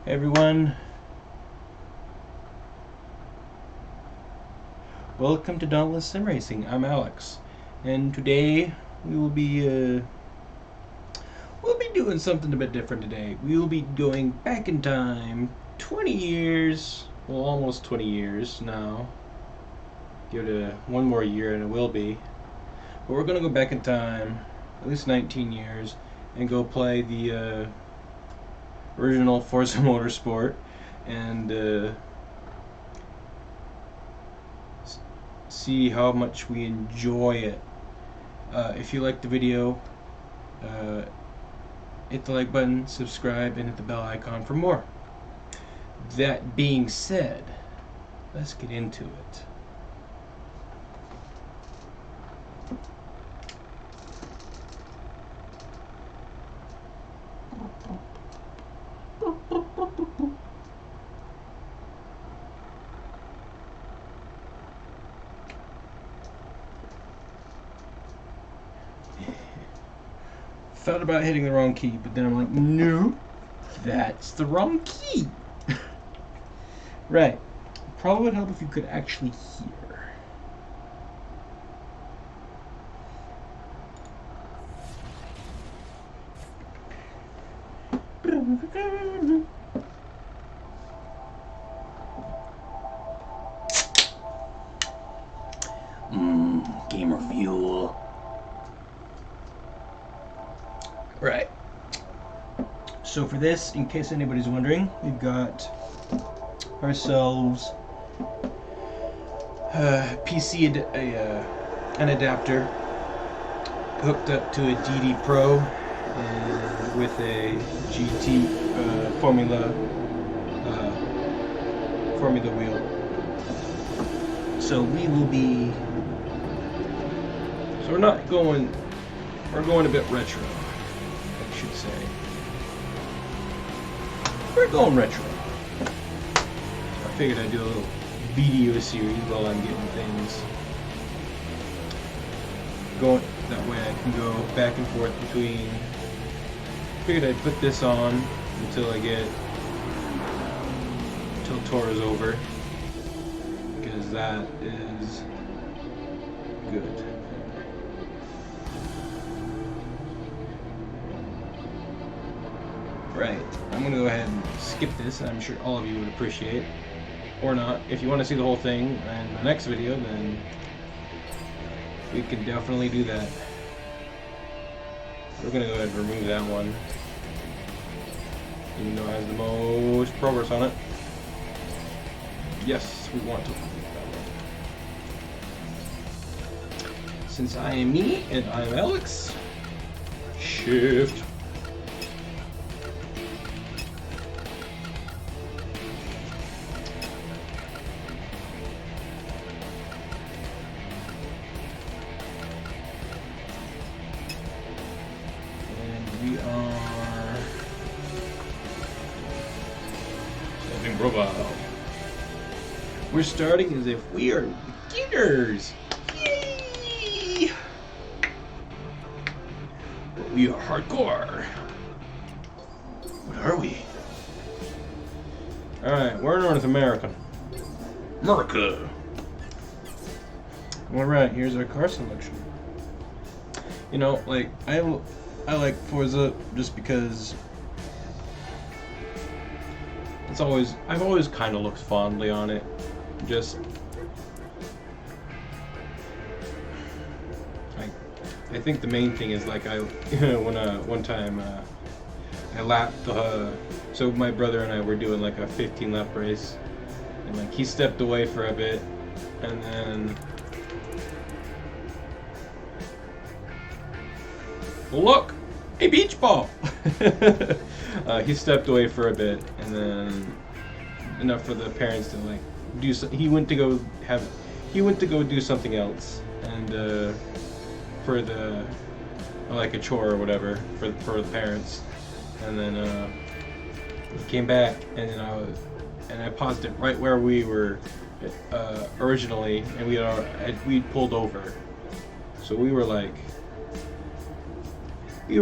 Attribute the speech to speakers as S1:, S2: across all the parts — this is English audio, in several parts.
S1: Hey everyone, welcome to Dauntless Sim Racing. I'm Alex, and today we'll be doing something a bit different today. We will be going back in time 20 years, well, almost 20 years now. Give it one more year and it will be. But we're gonna go back in time, at least 19 years, and go play the original Forza motorsport and see how much we enjoy it. If you like the video, hit the like button, subscribe, and hit the bell icon for more. That being said, let's get into it. Thought about hitting the wrong key, but then I'm like, no, that's the wrong key. Right. Probably would help if you could actually hear. Gamer fuel. Right. So for this, in case anybody's wondering, we've got ourselves an adapter hooked up to a DD Pro and with a GT Formula wheel. So we will be. So we're not going. We're going a bit retro, I should say. We're going retro. I figured I'd do a little video series while I'm getting things going. That way I can go back and forth between. Figured I'd put this on until tour is over, because that is good. Right, I'm going to go ahead and skip this. I'm sure all of you would appreciate it. Or not. If you want to see the whole thing in the next video, then we can definitely do that. We're going to go ahead and remove that one, even though it has the most progress on it. Yes, we want to remove that one. Since I am me and I'm Alex, shift. We are starting Bravo. We're starting as if we are beginners. Yay! But we are hardcore. What are we? Alright, we're North America. America! Alright, here's our car selection. You know, like, I like Forza just because I've always kind of looked fondly on it. Just I think the main thing is like one time I lapped so my brother and I were doing like a 15 lap race, and like he stepped away for a bit, and then look, a beach ball. He stepped away for a bit, and then enough for the parents to like do. He went to go do something else, and for the like a chore or whatever for the parents, and then he came back, and then I paused it right where we were originally, and we'd pulled over, so we were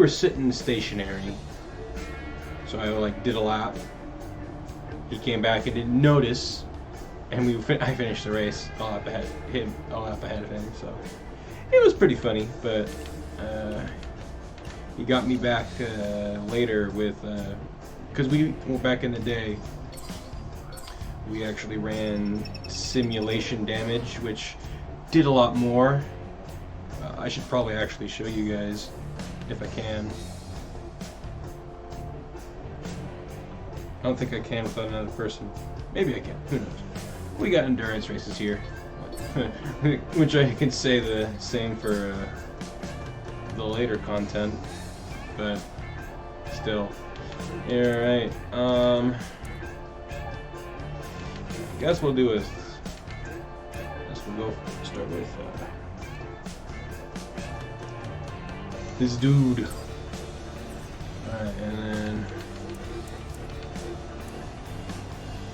S1: sitting stationary. So I like did a lap, he came back and didn't notice, and I finished the race a lap ahead of him. So it was pretty funny, but he got me back later with because back in the day we actually ran simulation damage, which did a lot more. I should probably actually show you guys if I can. I don't think I can without another person. Maybe I can. Who knows? We got endurance races here, which I can say the same for the later content, but still. Alright, I guess we'll do with. We'll start with this dude. Alright, and then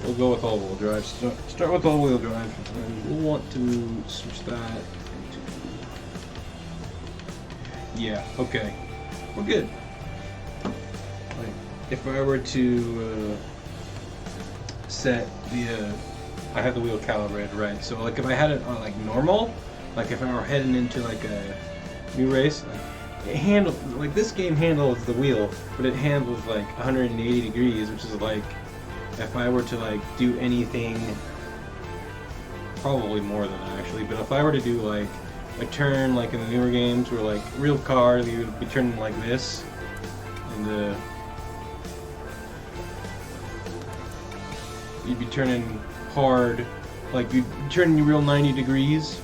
S1: we'll go with all-wheel drive. Start with all-wheel drive, and we'll want to switch that into. Yeah, okay, we're good. Like, if I were to set the I have the wheel calibrated right, so like if I had it on like normal, like if I were heading into like a new race, like like this game handles the wheel, but it handles like 180 degrees, which is like if I were to like do anything, probably more than that actually, but if I were to do like a turn like in the newer games where like real cars, you would be turning like this, and you'd be turning hard, like you'd turn your real 90 degrees.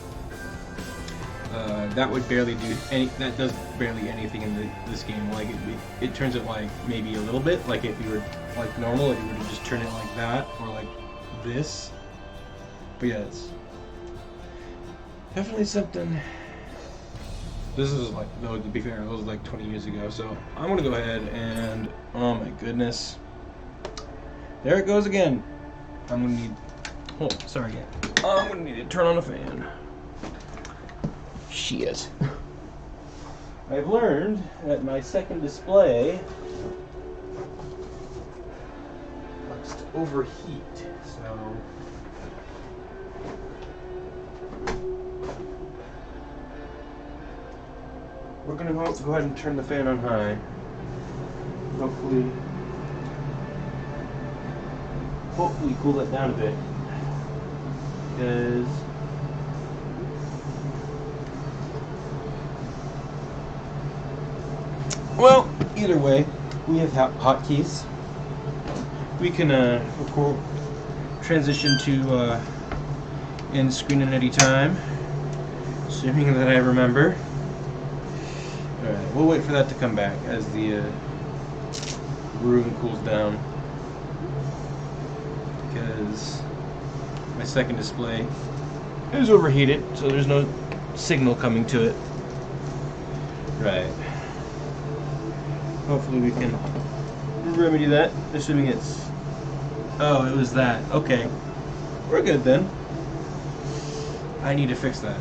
S1: That would barely do any. That does barely anything in this game. Like it turns it like maybe a little bit. Like if you were like normal, if you were to just turn it like that or like this. But yeah, it's definitely something. This is like, though, to be fair, it was like 20 years ago. So I'm gonna go ahead and, oh my goodness, there it goes again. I'm gonna need. Oh, sorry again. I'm gonna need to turn on the fan. Shit. I've learned that my second display likes to overheat, so we're gonna go ahead and turn the fan on high. Hopefully cool it down a bit, because well, either way, we have hotkeys. We can transition to end screen at any time, assuming that I remember. Alright, we'll wait for that to come back as the room cools down, because my second display is overheated, so there's no signal coming to it. Right. Hopefully we can remedy that, assuming it's... Oh, it was that. Okay. We're good then. I need to fix that.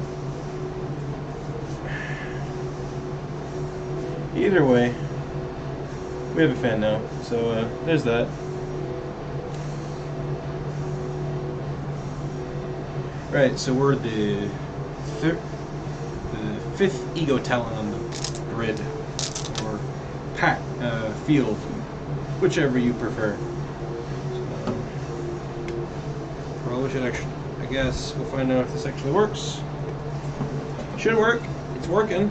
S1: Either way, we have a fan now, so there's that. Right, so we're the fifth ego talent on the grid, or pack, field, whichever you prefer. So, probably should actually, I guess we'll find out if this actually works. Should work. It's working.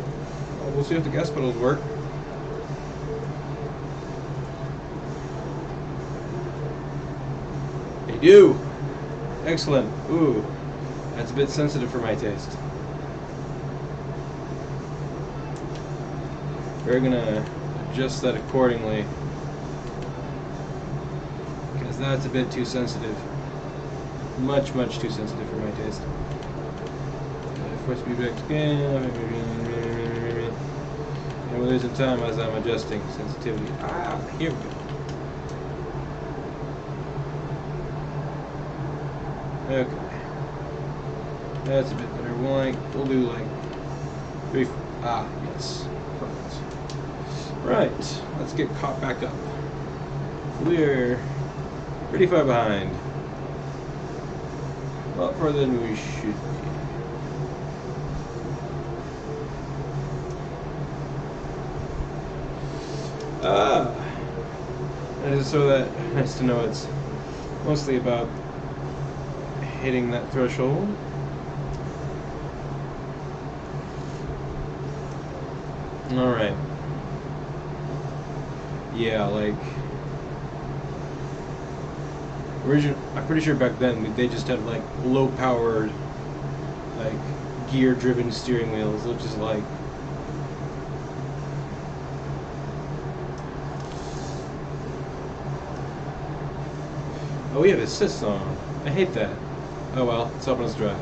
S1: We'll see if the gas pedals work. They do. Excellent. Ooh, that's a bit sensitive for my taste. We're gonna adjust that accordingly, because that's a bit too sensitive. Much too sensitive for my taste. Force feedback again. And we're losing time as I'm adjusting sensitivity. Ah, here we go. Okay. That's a bit better. We'll do like 3. Ah, yes. Perfect. Right. Let's get caught back up. We're Pretty far behind. A lot further than we should be. That is so that nice to know it's mostly about hitting that threshold. Alright. Yeah, like I'm pretty sure back then they just had like low powered, like gear driven steering wheels, which is like oh, we have assists on. I hate that. Oh well, it's helping us drive.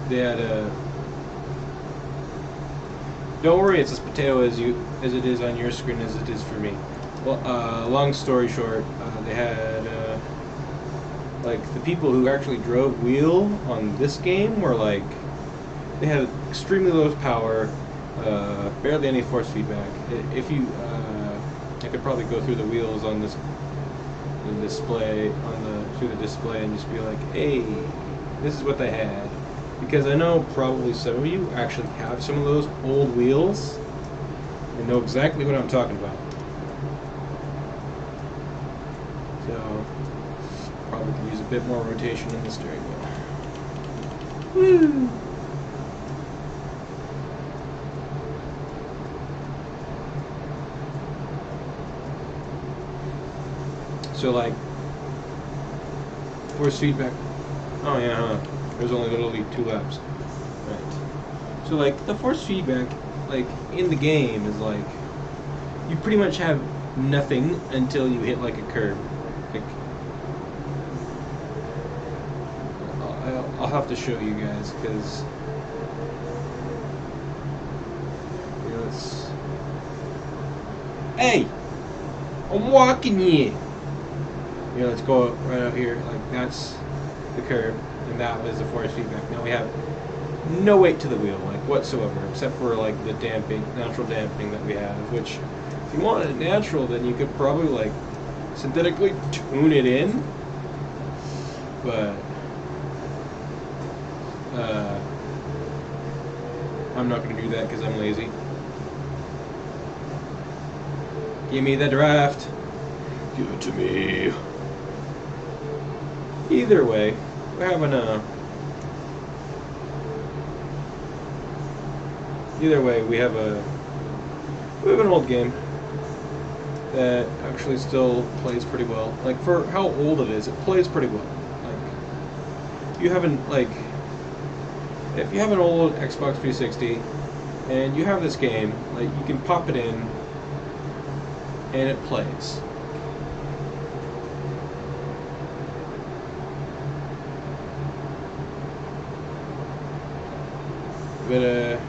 S1: They had a. Don't worry, it's as potato as it is on your screen as it is for me. Well, long story short, they had like the people who actually drove wheel on this game were like they had extremely low power, barely any force feedback. If you, I could probably go through the wheels on this the display through the display and just be like, hey, this is what they had. Because I know probably some of you actually have some of those old wheels and know exactly what I'm talking about. So, probably could use a bit more rotation in the steering wheel. Woo! So, like, force feedback. Oh, yeah, huh? There's only literally 2 laps. Right. So, like, the force feedback, like, in the game is like, you pretty much have nothing until you hit, like, a curb. Like, I'll have to show you guys, because, you know, it's... Hey! I'm walking here! You know, let's go right out here. Like, that's the curb. And that was the force feedback. Now we have no weight to the wheel, like whatsoever, except for like the damping, natural damping that we have. Which, if you want it natural, then you could probably like synthetically tune it in. But I'm not going to do that because I'm lazy. Give me the draft. Give it to me. Either way. We're having either way, we have an old game that actually still plays pretty well. Like, for how old it is, it plays pretty well. Like, you haven't, like, if you have an old Xbox 360 and you have this game, like, you can pop it in and it plays. But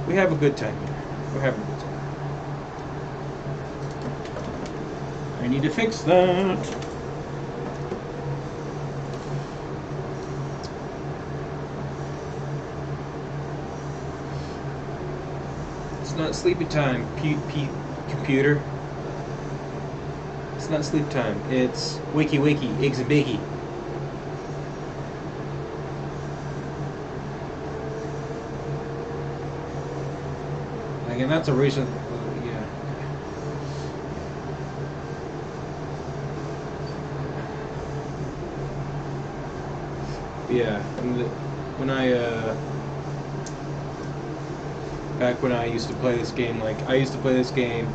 S1: we have a good time here. We're having a good time. I need to fix that. It's not sleepy time, computer. It's not sleep time. It's wakey wakey, eggs and bakey. And that's a reason, yeah. Yeah, when back when I used to play this game, like, I used to play this game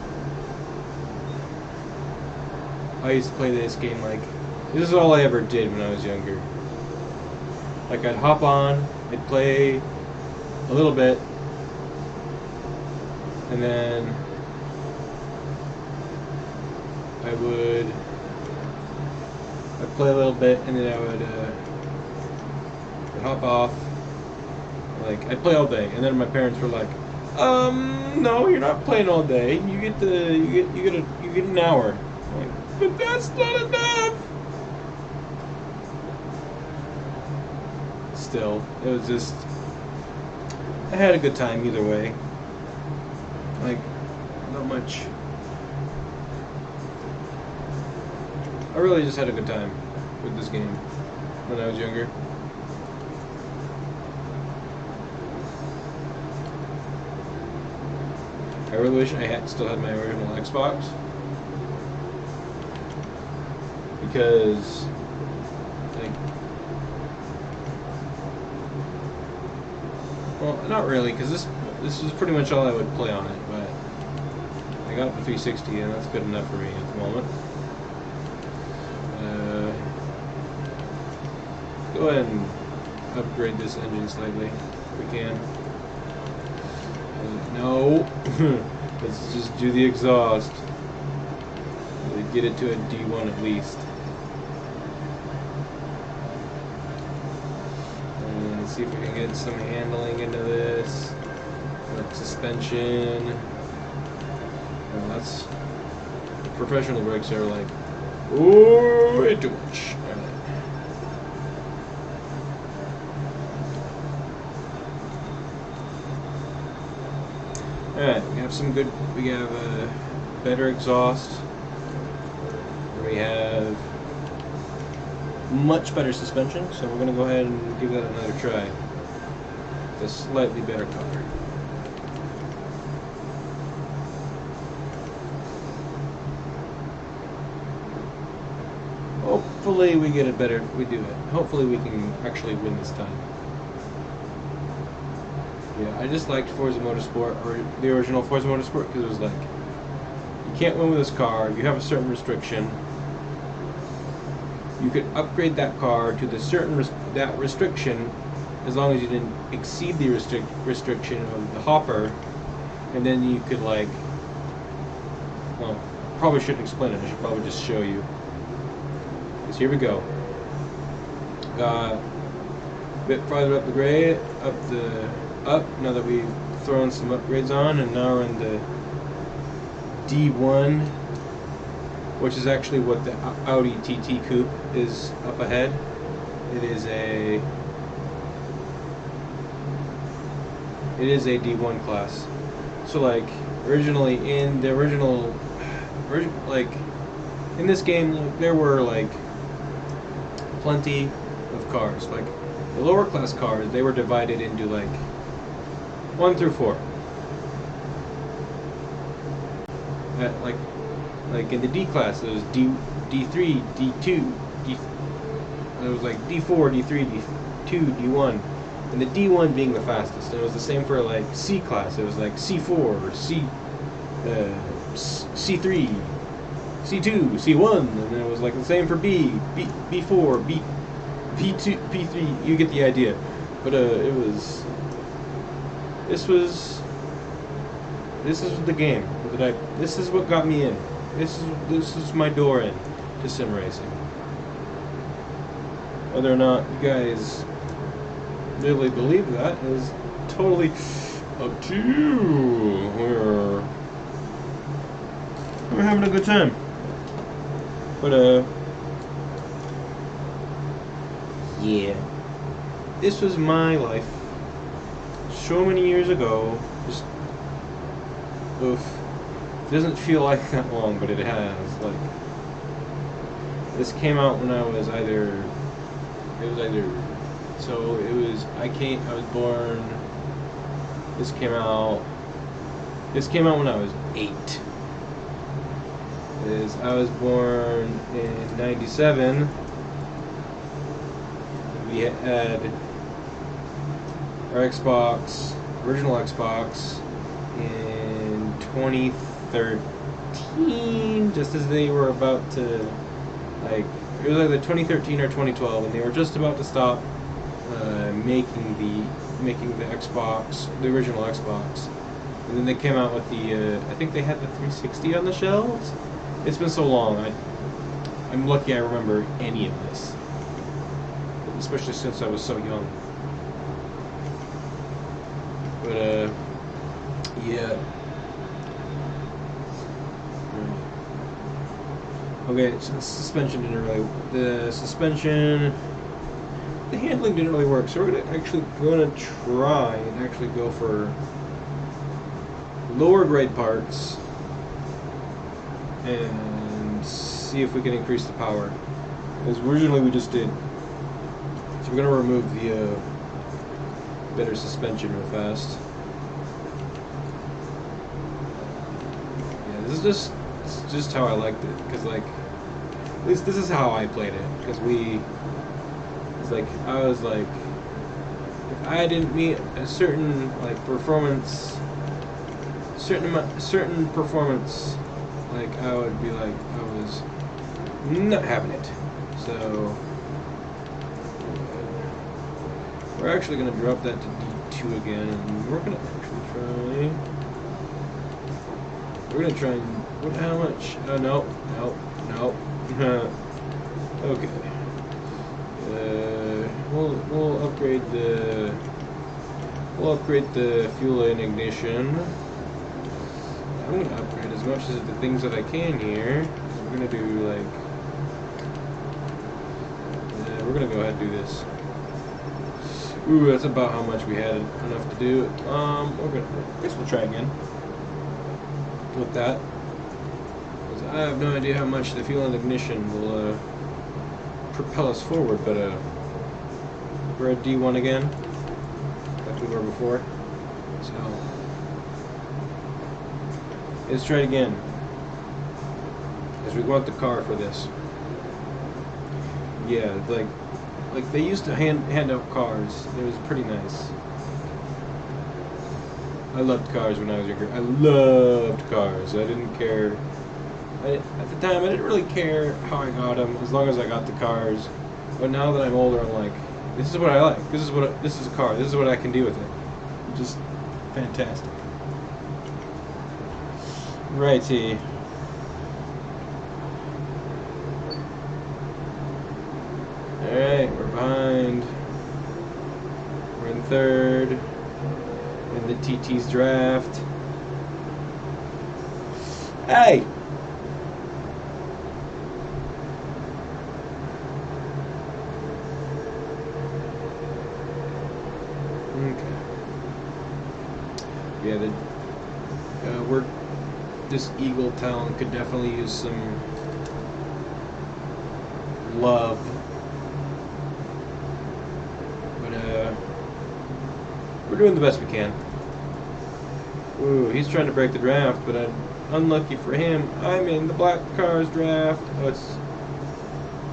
S1: like, this is all I ever did when I was younger. Like, I'd hop on, I'd play a little bit, and then I'd play a little bit, and then I would hop off. Like, I'd play all day, and then my parents were like, no, you're not playing all day. You get an hour. I'm like, but that's not enough. Still, it was just, I had a good time either way. Like, not much. I really just had a good time with this game when I was younger. I really wish I still had my original Xbox, because like, well, not really, because this is pretty much all I would play on it, but I got the 360 and that's good enough for me at the moment. Go ahead and upgrade this engine slightly if we can. No, let's just do the exhaust. Get it to a D1 at least. And see if we can get some handling into this. Like suspension. Oh, that's professional brakes are like, ooh, way too much. Alright, we have some good, we have a better exhaust, we have much better suspension, so we're going to go ahead and give that another try. It's a slightly better car. Hopefully we get it better, we do it. Hopefully we can actually win this time. Yeah, I just liked Forza Motorsport, or the original Forza Motorsport, because it was like, you can't win with this car, you have a certain restriction. You could upgrade that car to the certain that restriction, as long as you didn't exceed the restriction of the hopper, and then you could like, well, probably shouldn't explain it, I should probably just show you. Because here we go. A bit farther up the grade, up now that we've thrown some upgrades on, and now we're in the D1, which is actually what the Audi TT Coupe is up ahead. It is a D1 class. So like originally in the original like in this game, there were like plenty of cars. Like the lower class cars, they were divided into like 1 through 4. Like in the D class, there was D3, D2, it was like D4, D3, D2, D1, and the D1 being the fastest. And it was the same for like C class. It was like C4, C3, C2, C1, and it was like the same for B4, B2, P3. You get the idea. But This is the game that this is what got me in. This is my door in to sim racing. Whether or not you guys really believe that is totally up to you. We're having a good time. But yeah. This was my life so many years ago. Just oof. It doesn't feel like that long, but it has. Like, this came out when I was I was born. This came out when I was 8. I was born in 97. We had our original Xbox in 2013, just as they were about to, like, it was either 2013 or 2012, and they were just about to stop making the Xbox, the original Xbox, and then they came out with the, I think they had the 360 on the shelves. It's been so long, I'm lucky I remember any of this, especially since I was so young. But yeah. Okay, so the suspension the handling didn't really work, so we're gonna try and actually go for lower grade parts and see if we can increase the power. Because originally we just did. So we're gonna remove the better suspension real fast. Yeah, this is just how I liked it. Because like, at least this is how I played it. Because it's like I was like, if I didn't meet a certain like performance, certain performance, like I would be like I was not having it. So we're actually going to drop that to D2 again, and we're going to actually try. We're going to try and how much? Oh no. Okay. We'll upgrade the fuel and ignition. I'm going to upgrade as much as the things that I can here. We're going to do like. We're going to go ahead and do this. Ooh, that's about how much we had enough to do. I guess we'll try again with that. 'Cause I have no idea how much the fuel and ignition will propel us forward, but we're at D1 again, like we were before. So let's try it again, because we want the car for this. Yeah, like they used to hand out cars. It was pretty nice. I loved cars when I was younger. I loved cars. I didn't care. At the time, I didn't really care how I got them, as long as I got the cars. But now that I'm older, I'm like, this is what I like. This is a car. This is what I can do with it. Just fantastic. Righty. Alright, we're behind. We're in third. In the TT's draft. Hey! Okay. Yeah, this Eagle Town could definitely use some love. We're doing the best we can. Ooh, he's trying to break the draft, but unlucky for him, I'm in the black cars draft. Oh,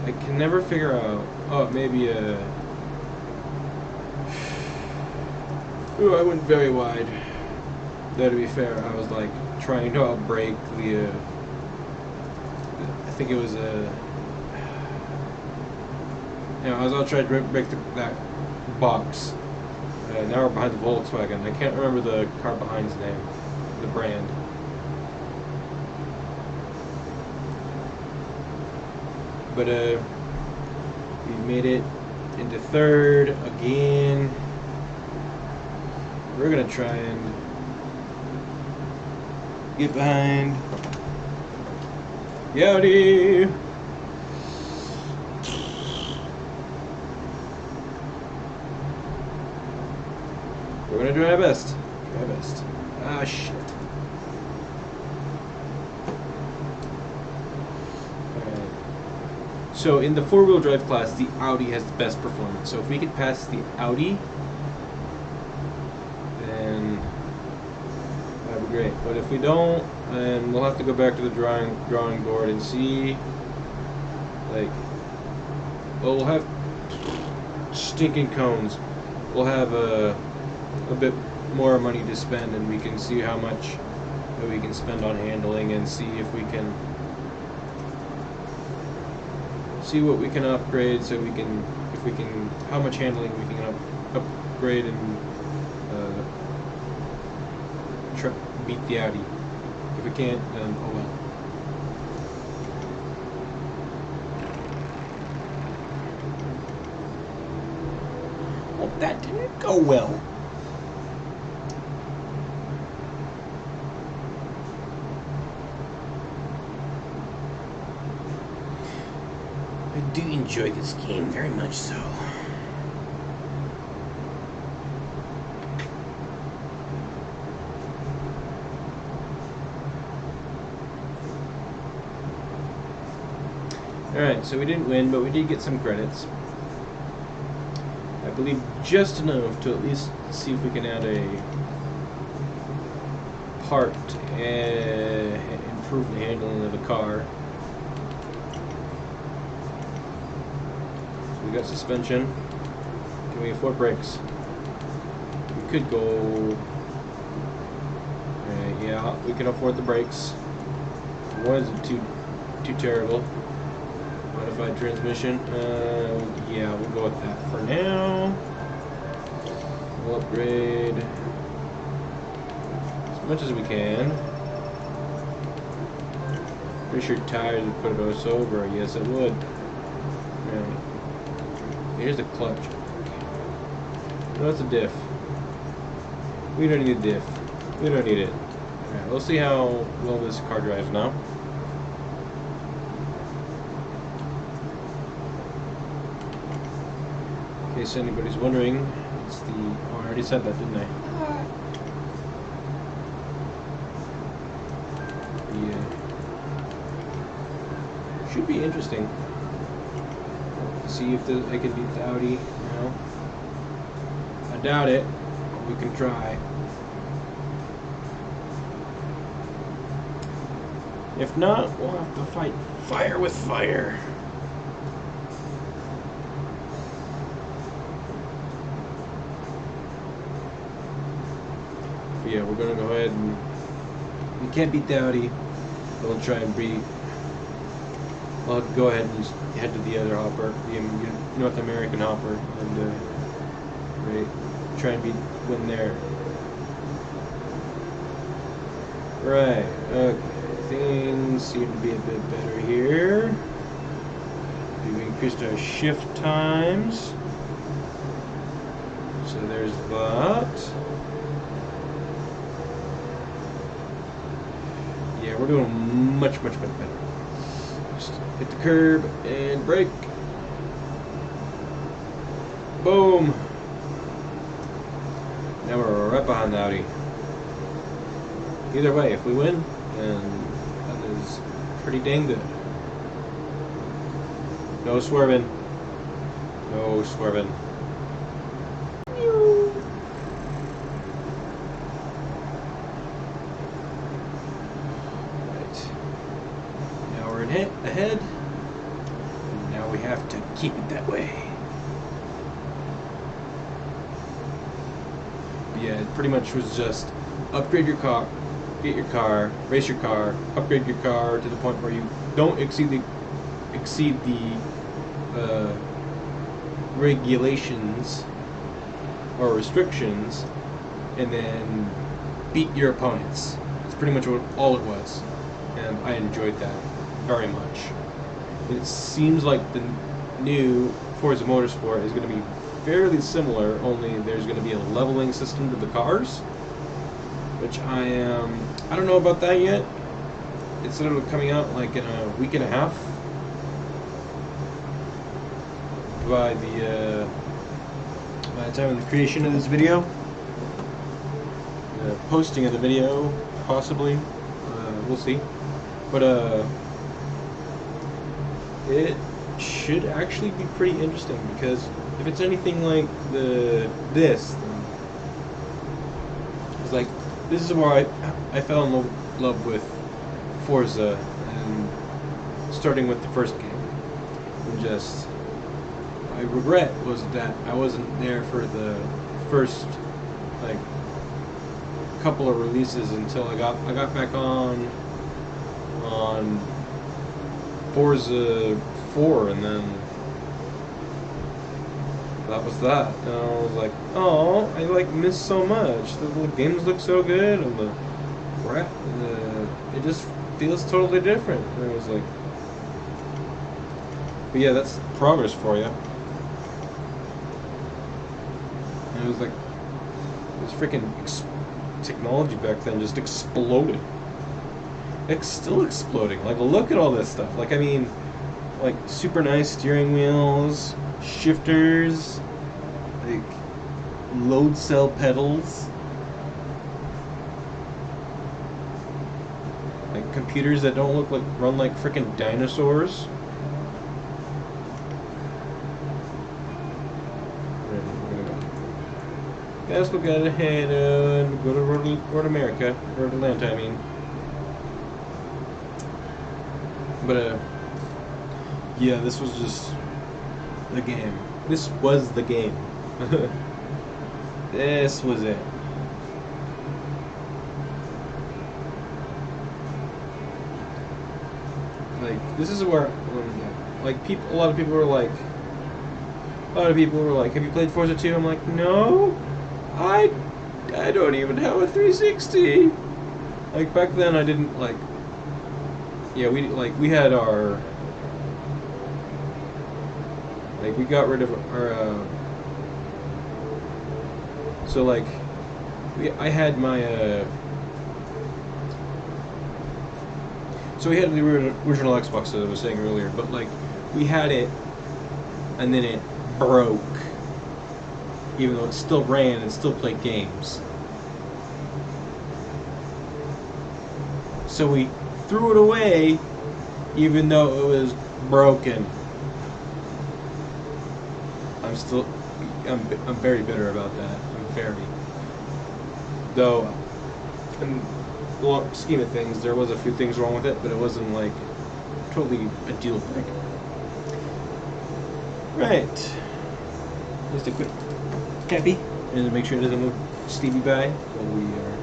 S1: I can never figure out. Oh, maybe ooh, I went very wide. Though to be fair, I was like trying to outbrake the. I think it was I was out trying to break that box. Now we're behind the Volkswagen. I can't remember the car behind's name, the brand. But we made it into third again. We're gonna try and get behind Yowdy. We're gonna try our best. Try our best. Ah, shit. Alright. So, in the four-wheel drive class, the Audi has the best performance. So, if we could pass the Audi, then that'd be great. But if we don't, then we'll have to go back to the drawing board and see. Like, well, we'll have stinking cones. We'll have a bit more money to spend, and we can see how much that we can spend on handling, and see if we can see what we can upgrade, so we can, if we can, how much handling we can upgrade and try beat the Audi. If we can't, then oh well. Well, that didn't go well. I do enjoy this game very much so. Alright, so we didn't win, but we did get some credits. I believe just enough to at least see if we can add a part and improve the handling of the car. So we got suspension. Can we afford brakes? We could go... yeah, we can afford the brakes. What is it too terrible? Modified transmission. Yeah, we'll go with that for now. We'll upgrade as much as we can. Pretty sure tires would put us over. Yes, it would. Right. Here's the clutch. No, it's a diff. We don't need a diff. We don't need it. Alright, we'll see how well this car drives now. In case anybody's wondering, it's the... oh, I already said that, didn't I? Yeah. Should be interesting. See if I can beat the Audi. No. I doubt it. We can try. If not, we'll have to fight fire with fire. But yeah, we're gonna go ahead and... we can't beat the Audi. We'll try and beat... I'll go ahead and just head to the other hopper, the North American hopper, and right, try and win there. Right, okay, things seem to be a bit better here. We've increased our shift times, so there's that. Yeah, we're doing much better. Just hit the curb and brake. Boom. Now we're right behind the Audi. Either way, if we win, then that is pretty dang good. No swerving. No swerving. Ahead. Now we have to keep it that way. But yeah, it pretty much was just upgrade your car, get your car, race your car, upgrade your car to the point where you don't exceed the regulations or restrictions, and then beat your opponents. It's pretty much all it was, and I enjoyed that very much. It seems like the new Forza Motorsport is going to be fairly similar, only there's going to be a leveling system to the cars, which I don't know about that yet. It's literally coming out like in a week and a half. By the time of the creation of this video, the posting of the video, possibly, we'll see. But it should actually be pretty interesting, because if it's anything like this, then it's like, this is where I fell in love with Forza, and starting with the first game. And just, my regret was that I wasn't there for the first like couple of releases until I got back on Forza 4, and then that was that. And I was like, oh, I miss so much. The games look so good, and it just feels totally different. And I was like, but yeah, that's progress for you. And it was like, this freaking technology back then just exploded. It's still exploding. Like, look at all this stuff. Like, I mean, like, super nice steering wheels, shifters, like, load cell pedals, like, computers that don't run like freaking dinosaurs. Let's look at it and go to Road America, Road Atlanta, I mean. But yeah, this was just the game. This was the game. This was it. Like, this is where, like, a lot of people were like, have you played Forza 2? I'm like, no, I don't even have a 360. Like, back then I didn't, like, yeah, we had our, like, we got rid of our, so, like, I had my, so we had the original Xbox that I was saying earlier, but, like, we had it, and then it broke, even though it still ran and still played games. So we threw it away, even though it was broken. I'm very bitter about that. I'm very. Though, in the long scheme of things, there was a few things wrong with it, but it wasn't like totally a deal breaker. Right. Just a quick tappy, and to make sure it doesn't move Stevie by while we are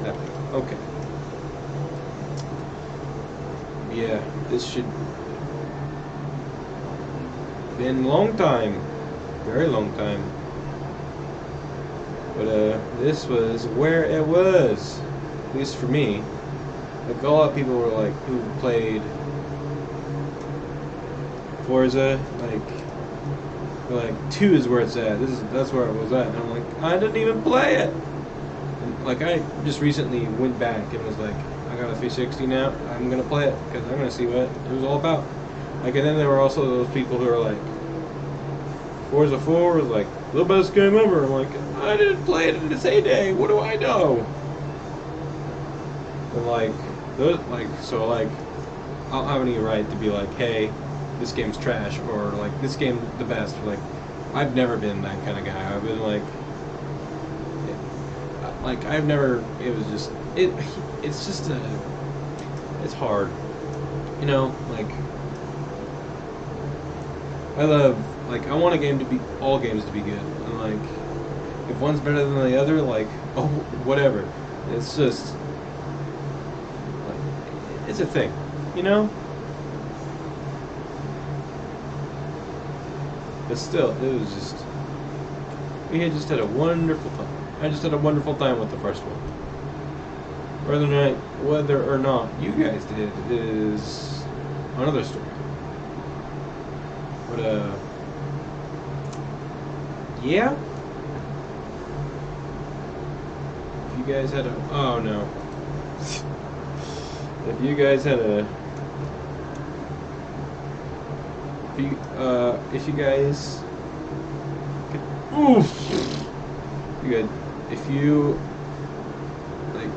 S1: that way. Okay. Yeah, this should been a long time, very long time. But this was where it was, at least for me. Like, a lot of people were like, who played Forza, like 2 is where it's at. That's where it was at. And I'm like, I didn't even play it. And, like, I just recently went back and was like, I got a 360 now. I'm gonna play it because I'm gonna see what it was all about. Like, and then there were also those people who are like, Forza 4 was like the best game ever. I'm like, I didn't play it in its heyday. What do I know? And like, those, like, so like, I don't have any right to be like, hey, this game's trash, or like, this game's the best. Or like, I've never been that kind of guy. I've been like I've never. It was just it's just it's hard, you know. Like, I love, like, I want all games to be good, and like, if one's better than the other, like, oh, whatever. It's just like, it's a thing, you know. But still, it was just, we had just had a wonderful time. I just had a wonderful time with the first one. Whether or not you guys did is another story. But yeah. If you guys had a, oh no. If you guys had a, if you guys, oof, you good. If you, like,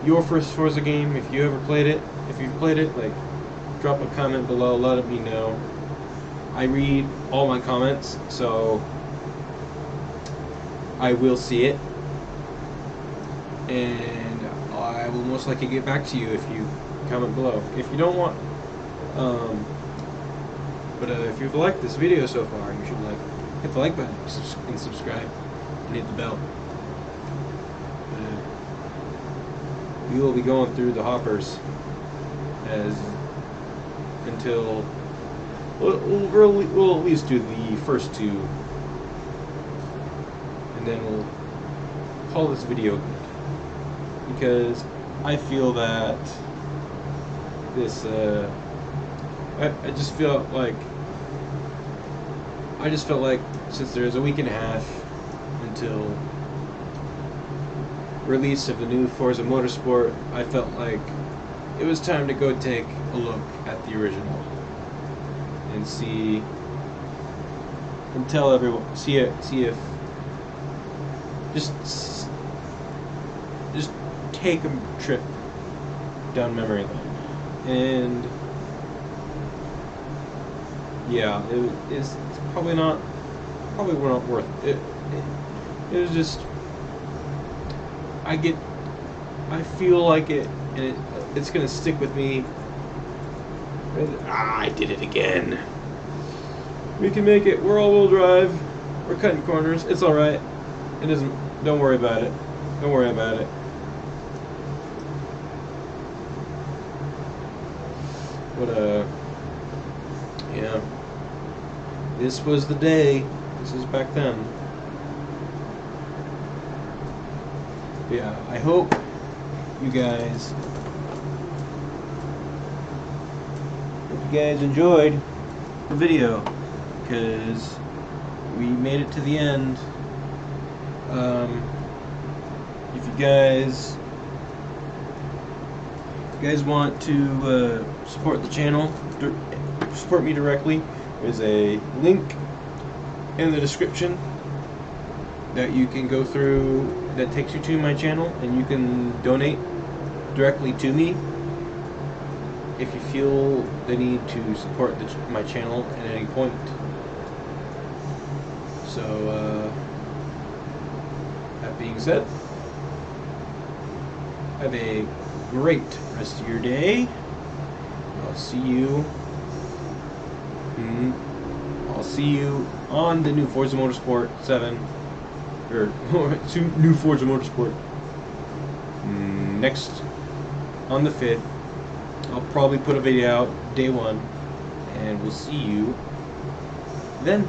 S1: your first Forza game, if you ever played it, if you've played it, like, drop a comment below, let me know. I read all my comments, so I will see it, and I will most likely get back to you if you comment below. If you don't want, but if you've liked this video so far, you should hit the like button and subscribe and hit the bell. We will be going through the hoppers until we'll at least do the first 2, and then we'll call this video good, because I feel that this I just felt like since there's a week and a half until release of the new Forza Motorsport, I felt like it was time to go take a look at the original and see and tell everyone, see if just take a trip down memory lane. And yeah, it's probably not probably weren't worth it. It was just, I feel like it, and it's gonna stick with me. I did it again. We can make it. We're all-wheel drive. We're cutting corners. It's all right. It isn't. Don't worry about it. Don't worry about it. But yeah. This was the day. This is back then. But yeah, I hope you guys enjoyed the video, because we made it to the end. If you guys want to support the channel, support me directly, there's a link in the description that you can go through that takes you to my channel, and you can donate directly to me if you feel the need to support my channel at any point. So that being said, have a great rest of your day. I'll see you on the new Forza Motorsport 7, or new Forza Motorsport next on the 5th. I'll probably put a video out day 1, and we'll see you then.